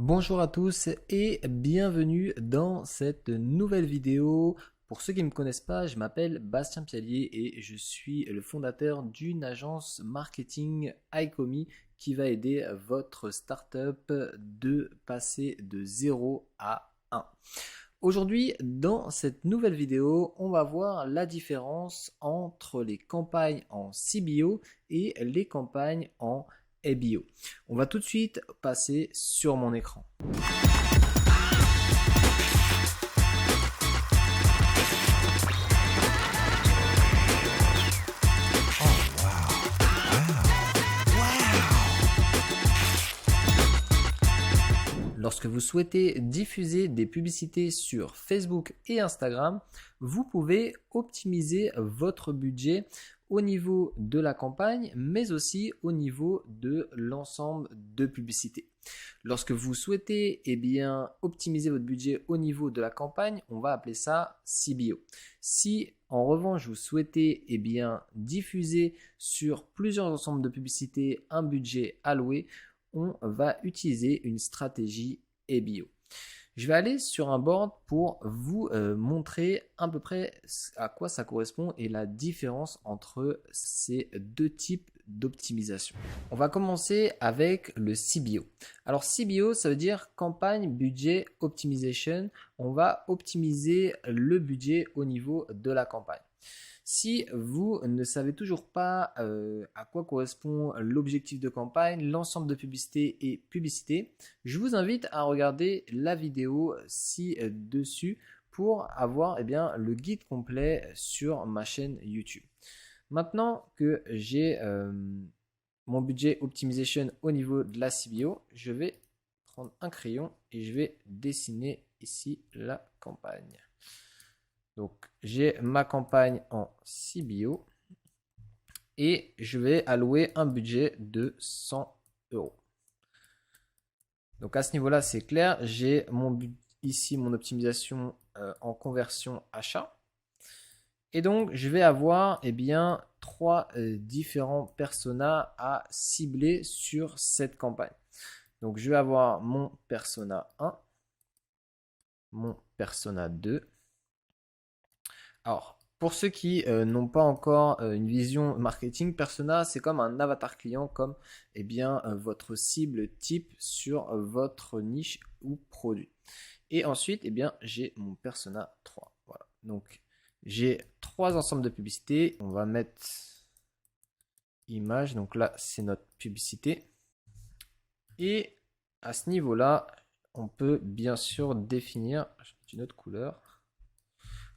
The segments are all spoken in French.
Bonjour à tous et bienvenue dans cette nouvelle vidéo. Pour ceux qui ne me connaissent pas, je m'appelle Bastien Piallier et je suis le fondateur d'une agence marketing iCommi qui va aider votre startup de passer de 0 à 1. Aujourd'hui, dans cette nouvelle vidéo, on va voir la différence entre les campagnes en CBO et les campagnes en SBO. On va tout de suite passer sur mon écran. Lorsque vous souhaitez diffuser des publicités sur Facebook et Instagram, vous pouvez optimiser votre budget au niveau de la campagne, mais aussi au niveau de l'ensemble de publicités. Lorsque vous souhaitez optimiser votre budget au niveau de la campagne, on va appeler ça CBO. Si en revanche vous souhaitez diffuser sur plusieurs ensembles de publicités un budget alloué, on va utiliser une stratégie SBO. Je vais aller sur un board pour vous montrer à peu près à quoi ça correspond et la différence entre ces deux types d'optimisation. On va commencer avec le CBO. Alors CBO, ça veut dire Campagne Budget Optimization. On va optimiser le budget au niveau de la campagne. Si vous ne savez toujours pas à quoi correspond l'objectif de campagne, l'ensemble de publicité et publicité, je vous invite à regarder la vidéo ci-dessus pour avoir le guide complet sur ma chaîne YouTube. Maintenant que j'ai mon budget optimisation au niveau de la CBO, je vais prendre un crayon et je vais dessiner ici la campagne. Donc, j'ai ma campagne en CBO et je vais allouer un budget de 100 €. Donc, à ce niveau-là, c'est clair. J'ai ici mon optimisation en conversion achat. Et donc, je vais avoir trois différents personas à cibler sur cette campagne. Donc, je vais avoir mon persona 1, mon persona 2. Alors, pour ceux qui n'ont pas encore une vision marketing, persona, c'est comme un avatar client, comme votre cible type sur votre niche ou produit. Et ensuite, j'ai mon persona 3. Voilà. Donc, j'ai trois ensembles de publicités. On va mettre image. Donc là, c'est notre publicité. Et à ce niveau-là, on peut bien sûr définir une autre couleur.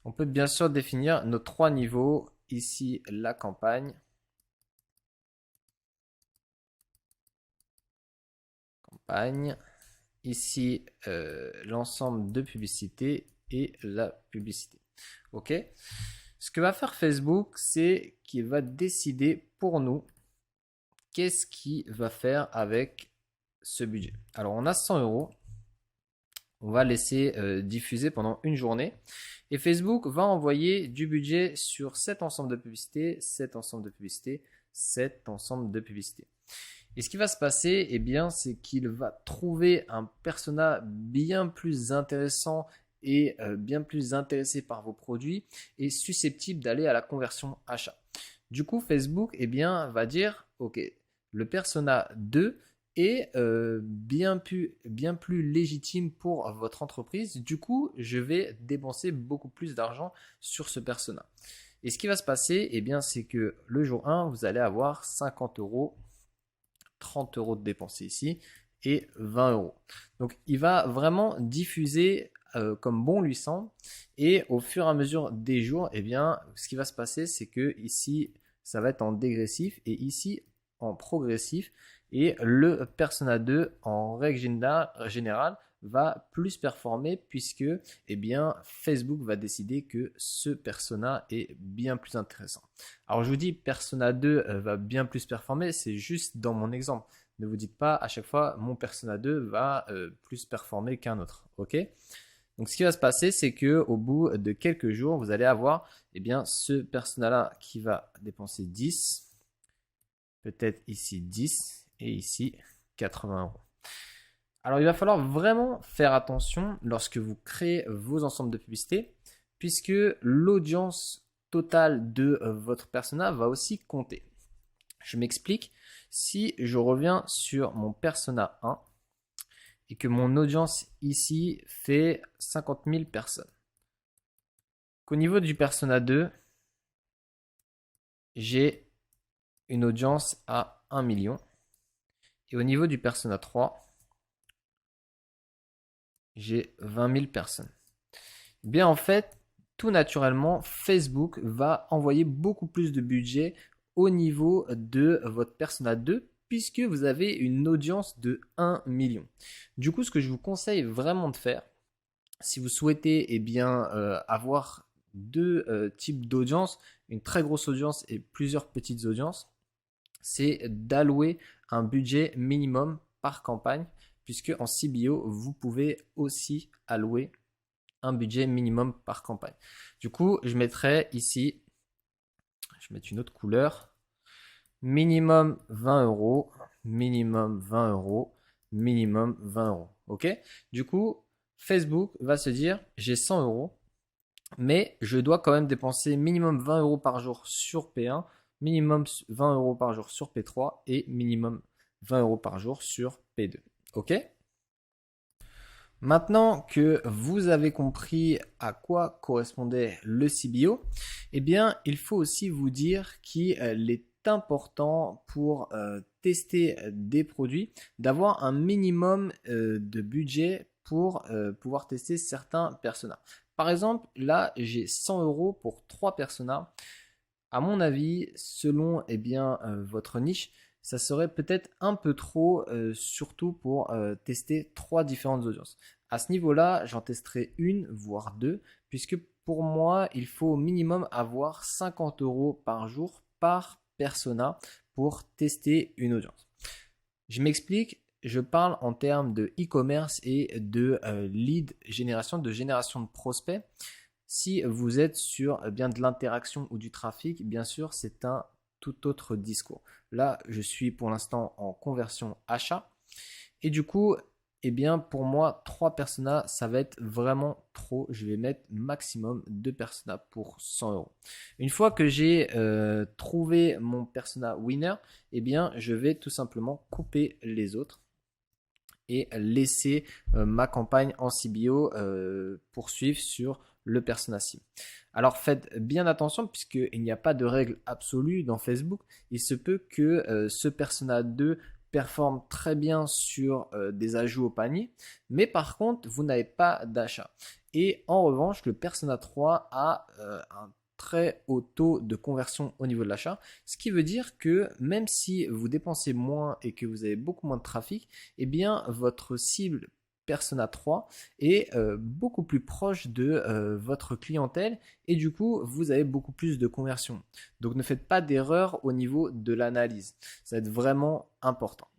On peut bien sûr définir nos trois niveaux. Ici, la campagne. Ici, l'ensemble de publicités et la publicité. OK. Ce que va faire Facebook, c'est qu'il va décider pour nous qu'est-ce qu'il va faire avec ce budget. Alors, on a 100 €. On va laisser diffuser pendant une journée. Et Facebook va envoyer du budget sur cet ensemble de publicités, cet ensemble de publicités, cet ensemble de publicités. Et ce qui va se passer, c'est qu'il va trouver un persona bien plus intéressant et bien plus intéressé par vos produits et susceptible d'aller à la conversion achat. Du coup, Facebook va dire, ok, le persona 2 est bien plus légitime pour votre entreprise. Du coup, je vais dépenser beaucoup plus d'argent sur ce persona. Et ce qui va se passer, c'est que le jour 1, vous allez avoir 50 €, 30 € de dépensés ici et 20 €. Donc, il va vraiment diffuser comme bon lui semble. Et au fur et à mesure des jours, ce qui va se passer, c'est que ici, ça va être en dégressif et ici, en progressif. Et le persona 2, en règle générale, va plus performer puisque Facebook va décider que ce persona est bien plus intéressant. Alors je vous dis persona 2 va bien plus performer, c'est juste dans mon exemple. Ne vous dites pas à chaque fois mon persona 2 va plus performer qu'un autre. Ok? Donc ce qui va se passer, c'est que au bout de quelques jours, vous allez avoir ce persona-là qui va dépenser 10, peut-être ici 10 et ici 80 €. Alors, il va falloir vraiment faire attention lorsque vous créez vos ensembles de publicités, puisque l'audience totale de votre persona va aussi compter. Je m'explique. Si je reviens sur mon persona 1 et que mon audience ici fait 50 000 personnes, qu'au niveau du persona 2, j'ai une audience à 1 million. Et au niveau du persona 3, j'ai 20 000 personnes. Bien en fait, tout naturellement, Facebook va envoyer beaucoup plus de budget au niveau de votre persona 2 puisque vous avez une audience de 1 million. Du coup, ce que je vous conseille vraiment de faire, si vous souhaitez avoir deux types d'audience, une très grosse audience et plusieurs petites audiences, c'est d'allouer un budget minimum par campagne, puisque en CBO, vous pouvez aussi allouer un budget minimum par campagne. Du coup, je mettrai ici, je vais mettre une autre couleur, minimum 20 euros, minimum 20 euros, minimum 20 euros. Ok? Du coup, Facebook va se dire, j'ai 100 euros, mais je dois quand même dépenser minimum 20 euros par jour sur P1, minimum 20 euros par jour sur P3 et minimum 20 euros par jour sur P2. Ok? Maintenant que vous avez compris à quoi correspondait le CBO, eh bien, il faut aussi vous dire qu'il est important pour tester des produits d'avoir un minimum de budget pour pouvoir tester certains personas. Par exemple, là, j'ai 100 euros pour 3 personas. À mon avis, selon votre niche, ça serait peut-être un peu trop, surtout pour tester 3 différentes audiences. À ce niveau-là, j'en testerai une, voire deux, puisque pour moi, il faut au minimum avoir 50 euros par jour par persona pour tester une audience. Je m'explique, je parle en termes de e-commerce et de lead génération, de génération de prospects. Si vous êtes sur bien de l'interaction ou du trafic, bien sûr, c'est un tout autre discours. Là, je suis pour l'instant en conversion achat. Et du coup, eh bien, pour moi, 3 personas, ça va être vraiment trop. Je vais mettre maximum 2 personas pour 100 euros. Une fois que j'ai trouvé mon persona winner, eh bien, je vais tout simplement couper les autres et laisser ma campagne en CBO poursuivre sur le persona cible. Alors faites bien attention puisqu'il n'y a pas de règle absolue dans Facebook. Il se peut que ce persona 2 performe très bien sur des ajouts au panier, mais par contre, vous n'avez pas d'achat. Et en revanche, le persona 3 a un très haut taux de conversion au niveau de l'achat, ce qui veut dire que même si vous dépensez moins et que vous avez beaucoup moins de trafic, eh bien votre cible Persona 3 est beaucoup plus proche de votre clientèle et du coup vous avez beaucoup plus de conversion. Donc ne faites pas d'erreur au niveau de l'analyse, ça va être vraiment important.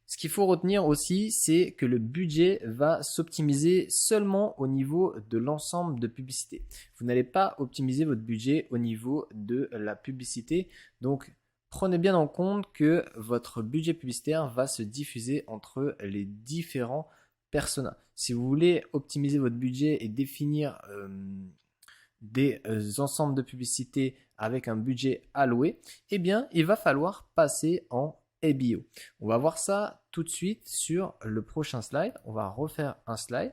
Ce qu'il faut retenir aussi, c'est que le budget va s'optimiser seulement au niveau de l'ensemble de publicité. Vous n'allez pas optimiser votre budget au niveau de la publicité. Donc, prenez bien en compte que votre budget publicitaire va se diffuser entre les différents personas. Si vous voulez optimiser votre budget et définir des ensembles de publicité avec un budget alloué, eh bien, il va falloir passer en ABO. On va voir ça tout de suite sur le prochain slide. On va refaire un slide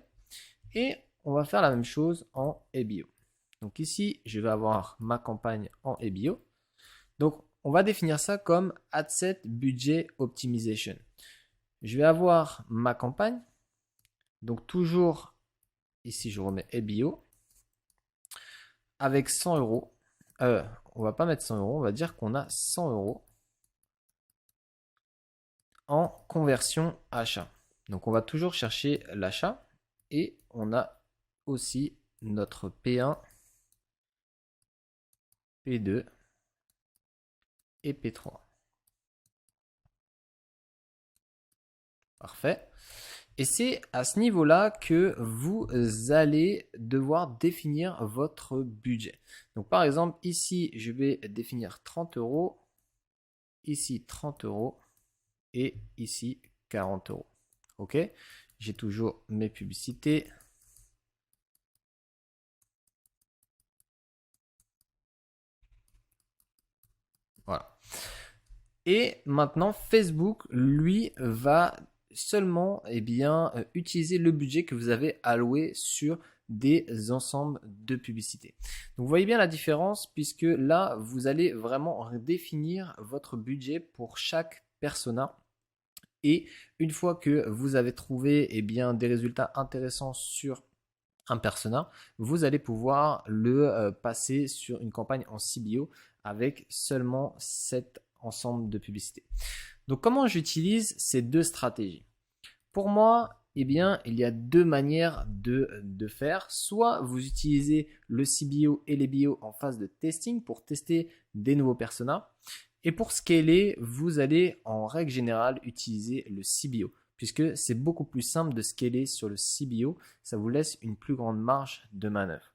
et on va faire la même chose en ABO. Donc ici, je vais avoir ma campagne en ABO. Donc, on va définir ça comme Adset Budget Optimization. Je vais avoir ma campagne. Donc, toujours ici, je remets ABO avec 100 euros. On va pas mettre 100 euros, on va dire qu'on a 100 euros en conversion achat. Donc on va toujours chercher l'achat et on a aussi notre P1, P2 et P3. Parfait. Et c'est à ce niveau-là que vous allez devoir définir votre budget. Donc par exemple, ici, je vais définir 30 euros, ici 30 euros et ici 40 euros. Ok, j'ai toujours mes publicités. Voilà. Et maintenant, Facebook, lui, va seulement utiliser le budget que vous avez alloué sur des ensembles de publicités. Donc, vous voyez bien la différence puisque là, vous allez vraiment définir votre budget pour chaque persona. Et une fois que vous avez trouvé des résultats intéressants sur un persona, vous allez pouvoir le passer sur une campagne en CBO avec seulement cet ensemble de publicités. Donc comment j'utilise ces deux stratégies? Pour moi, il y a deux manières de faire. Soit vous utilisez le CBO et les bio en phase de testing pour tester des nouveaux personas. Et pour scaler, vous allez en règle générale utiliser le CBO puisque c'est beaucoup plus simple de scaler sur le CBO. Ça vous laisse une plus grande marge de manœuvre.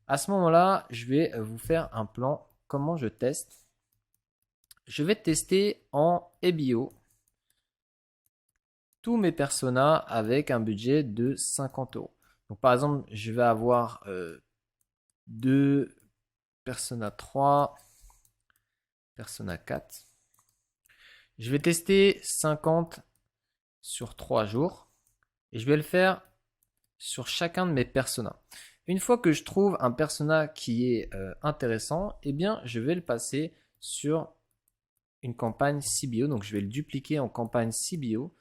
À ce moment-là, je vais vous faire un plan comment je teste. Je vais tester en EBO tous mes personas avec un budget de 50 euros. Donc par exemple, je vais avoir deux Persona 3, Persona 4. Je vais tester 50 sur 3 jours et je vais le faire sur chacun de mes personas. Une fois que je trouve un persona qui est intéressant, je vais le passer sur une campagne CBO. Donc je vais le dupliquer en campagne CBO.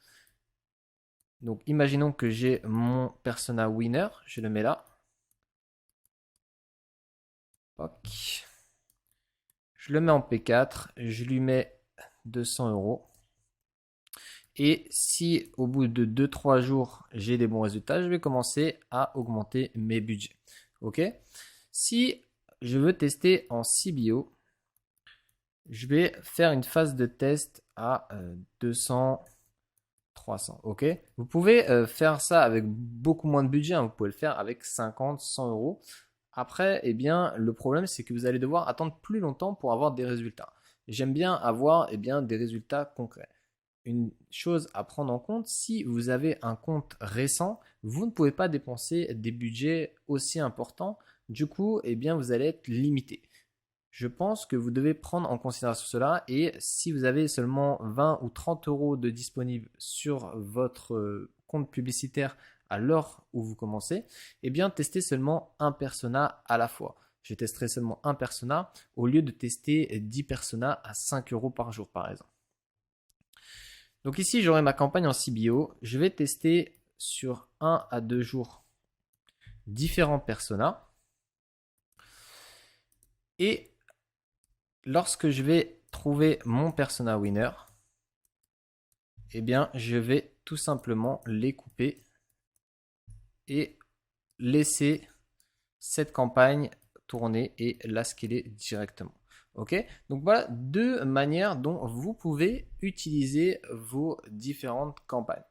Donc imaginons que j'ai mon persona winner, je le mets là. Ok. Je le mets en P4, je lui mets 200 euros. Et si au bout de 2-3 jours, j'ai des bons résultats, je vais commencer à augmenter mes budgets. Ok. Si je veux tester en CBO, je vais faire une phase de test à 200, 300. Ok. Vous pouvez faire ça avec beaucoup moins de budget. Vous pouvez le faire avec 50, 100 euros. Après, le problème, c'est que vous allez devoir attendre plus longtemps pour avoir des résultats. J'aime bien avoir des résultats concrets. Une chose à prendre en compte, si vous avez un compte récent, vous ne pouvez pas dépenser des budgets aussi importants. Du coup, vous allez être limité. Je pense que vous devez prendre en considération cela et si vous avez seulement 20 ou 30 euros de disponible sur votre compte publicitaire à l'heure où vous commencez, testez seulement un persona à la fois. Je testerai seulement un persona au lieu de tester 10 personas à 5 euros par jour par exemple. Donc ici, j'aurai ma campagne en CBO. Je vais tester sur 1 à 2 jours différents personas. Et lorsque je vais trouver mon persona winner, je vais tout simplement les couper et laisser cette campagne tourner et la scaler directement. Ok, donc voilà deux manières dont vous pouvez utiliser vos différentes campagnes.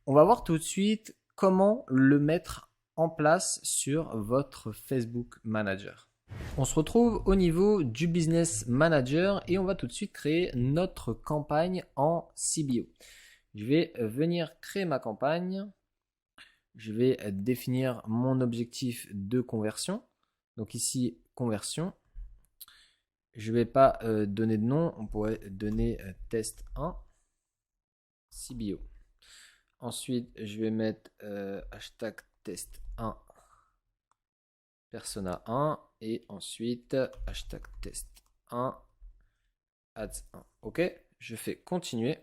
On va voir tout de suite comment le mettre en place sur votre Facebook Manager. On se retrouve au niveau du Business Manager et on va tout de suite créer notre campagne en CBO. Je vais venir créer ma campagne. Je vais définir mon objectif de conversion. Donc ici, conversion. Je ne vais pas donner de nom. On pourrait donner test 1 CBO. Ensuite, je vais mettre hashtag test 1 persona 1 et ensuite hashtag test 1 ads 1. Ok, je fais continuer.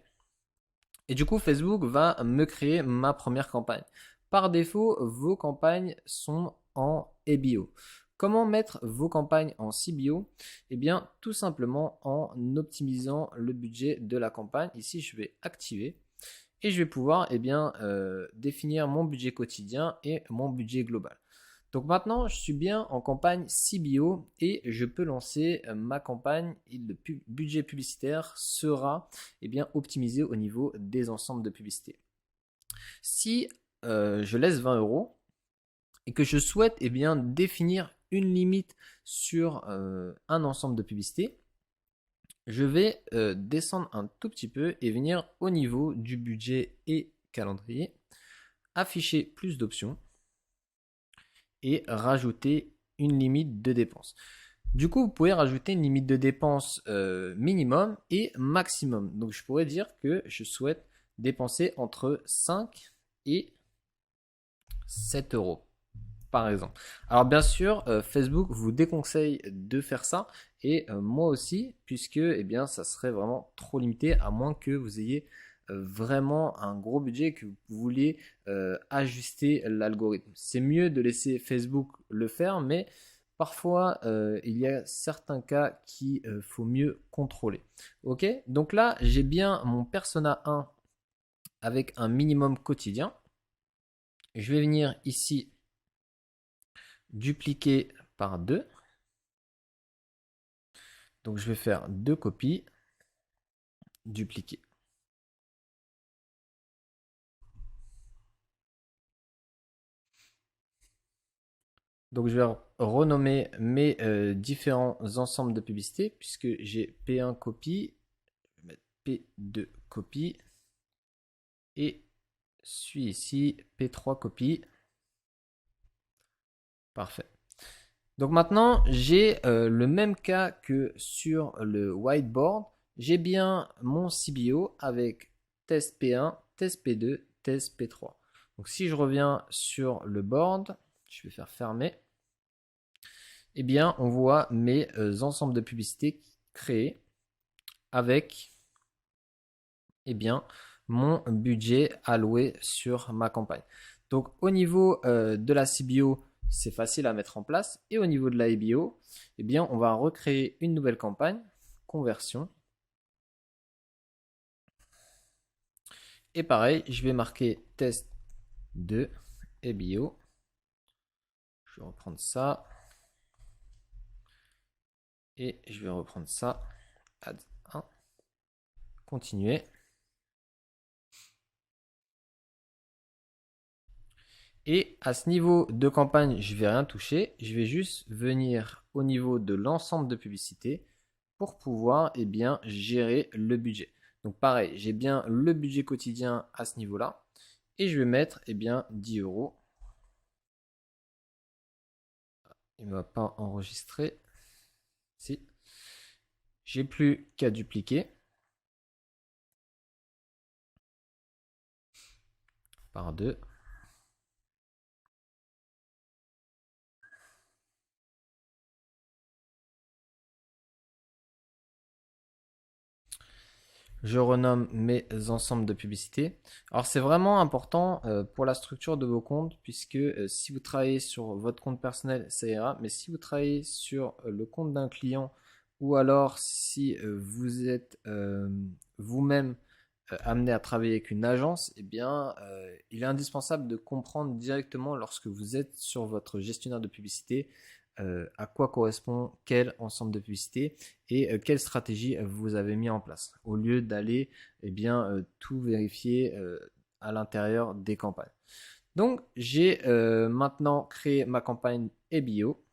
Et du coup, Facebook va me créer ma première campagne. Par défaut, vos campagnes sont en EBO. Comment mettre vos campagnes en CBO? Tout simplement en optimisant le budget de la campagne. Ici, je vais activer et je vais pouvoir définir mon budget quotidien et mon budget global. Donc maintenant, je suis bien en campagne CBO et je peux lancer ma campagne et le budget publicitaire sera optimisé au niveau des ensembles de publicité. Si je laisse 20 euros et que je souhaite définir une limite sur un ensemble de publicité, je vais descendre un tout petit peu et venir au niveau du budget et calendrier, afficher plus d'options et rajouter une limite de dépenses. Du coup, vous pouvez rajouter une limite de dépenses minimum et maximum. Donc, je pourrais dire que je souhaite dépenser entre 5 et 7 euros, par exemple. Alors, bien sûr, Facebook vous déconseille de faire ça et moi aussi, puisque eh bien, ça serait vraiment trop limité, à moins que vous ayez vraiment un gros budget et que vous vouliez ajuster l'algorithme. C'est mieux de laisser Facebook le faire, mais parfois il y a certains cas qu'il faut mieux contrôler. Ok, donc là j'ai bien mon persona 1 avec un minimum quotidien. Je vais venir ici dupliquer par 2. Donc je vais faire 2 copies, dupliquer. Donc je vais renommer mes différents ensembles de publicités puisque j'ai P1 copie, je vais mettre P2 copie et suis ici P3 copie. Parfait. Donc maintenant, j'ai le même cas que sur le whiteboard. J'ai bien mon CBO avec test P1, test P2, test P3. Donc si je reviens sur le board, je vais faire fermer. Eh bien, on voit mes ensembles de publicités créés avec eh bien, mon budget alloué sur ma campagne. Donc au niveau de la CBO, c'est facile à mettre en place. Et au niveau de la ABO, eh bien, on va recréer une nouvelle campagne, conversion. Et pareil, je vais marquer test de ABO. Je vais reprendre ça. Et je vais reprendre ça. Add 1. Continuer. Et à ce niveau de campagne, je ne vais rien toucher. Je vais juste venir au niveau de l'ensemble de publicités pour pouvoir eh bien, gérer le budget. Donc pareil, j'ai bien le budget quotidien à ce niveau-là. Et je vais mettre eh bien, 10 euros. Il ne va pas enregistrer. Si. J'ai plus qu'à dupliquer par 2. Je renomme mes ensembles de publicités. Alors c'est vraiment important pour la structure de vos comptes puisque si vous travaillez sur votre compte personnel, ça ira. Mais si vous travaillez sur le compte d'un client ou alors si vous êtes vous-même amené à travailler avec une agence, eh bien il est indispensable de comprendre directement lorsque vous êtes sur votre gestionnaire de publicité à quoi correspond quel ensemble de publicités et quelle stratégie vous avez mis en place au lieu d'aller eh bien, tout vérifier à l'intérieur des campagnes. Donc j'ai maintenant créé ma campagne EBIO.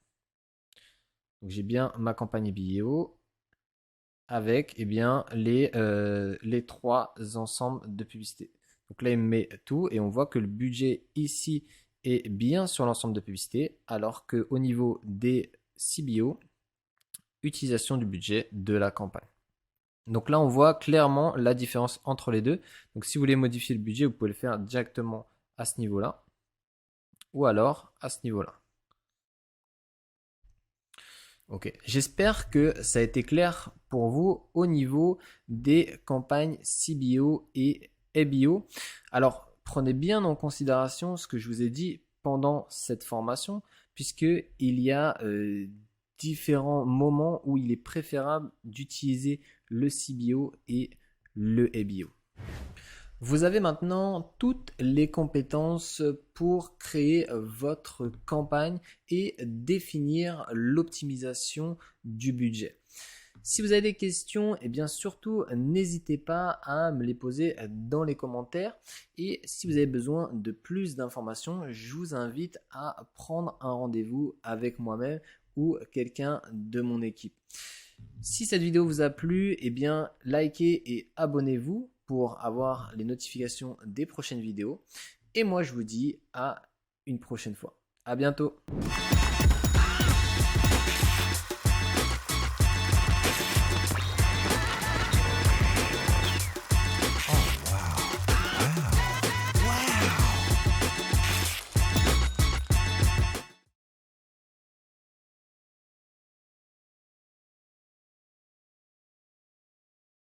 Donc j'ai bien ma campagne EBIO avec eh bien, les 3 ensembles de publicités. Donc là il me met tout et on voit que le budget ici est bien sur l'ensemble de publicités alors qu'au niveau des CBO, utilisation du budget de la campagne. Donc là, on voit clairement la différence entre les deux. Donc si vous voulez modifier le budget, vous pouvez le faire directement à ce niveau-là ou alors à ce niveau-là. Ok, j'espère que ça a été clair pour vous au niveau des campagnes CBO et EBO. Alors, prenez bien en considération ce que je vous ai dit pendant cette formation, puisqu'il y a différents moments où il est préférable d'utiliser le CBO et le EBO. Vous avez maintenant toutes les compétences pour créer votre campagne et définir l'optimisation du budget. Si vous avez des questions, eh bien surtout n'hésitez pas à me les poser dans les commentaires. Et si vous avez besoin de plus d'informations, je vous invite à prendre un rendez-vous avec moi-même ou quelqu'un de mon équipe. Si cette vidéo vous a plu, eh bien likez et abonnez-vous pour avoir les notifications des prochaines vidéos. Et moi, je vous dis à une prochaine fois. À bientôt.